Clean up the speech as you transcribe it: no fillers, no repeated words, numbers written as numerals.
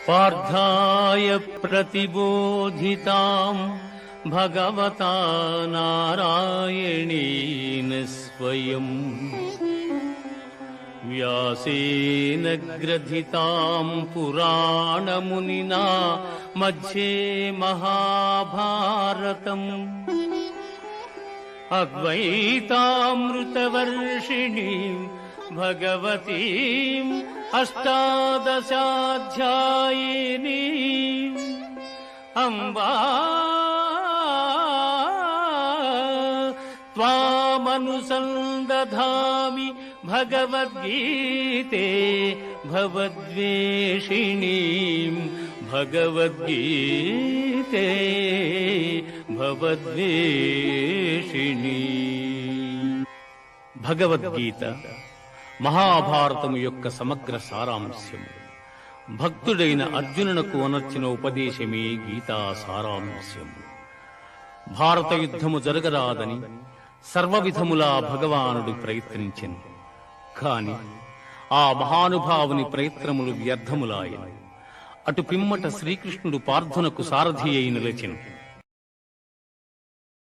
పార్థాయ ప్రతిబోధితాం భగవతా నారాయణేన స్వయం వ్యాసేన గ్రథితాం పురాణమునినా మధ్యే మహాభారతం అద్వైతామృతవర్షిణీం భగవతీం అష్టాదశాధ్యాయినీం అంబా త్వామనుసందధామి భగవద్గీతే భవద్వేషిణీం భగవద్గీతే భవద్వేషిణీ. భగవద్గీత మహాభారతము యొక్క సమగ్ర సారాంశము. భక్తుడైన అర్జునునకు అనర్చిన ఉపదేశమే గీతా సారాంశము. భారత యుద్ధము జరగరాదని సర్వవిధములా భగవానుడు ప్రయత్నించెను. కాని ఆ మహానుభావుని ప్రయత్నములు వ్యర్థములాయను. అటు పిమ్మట శ్రీకృష్ణుడు పార్థునకు సారథి అయి నిలిచెను.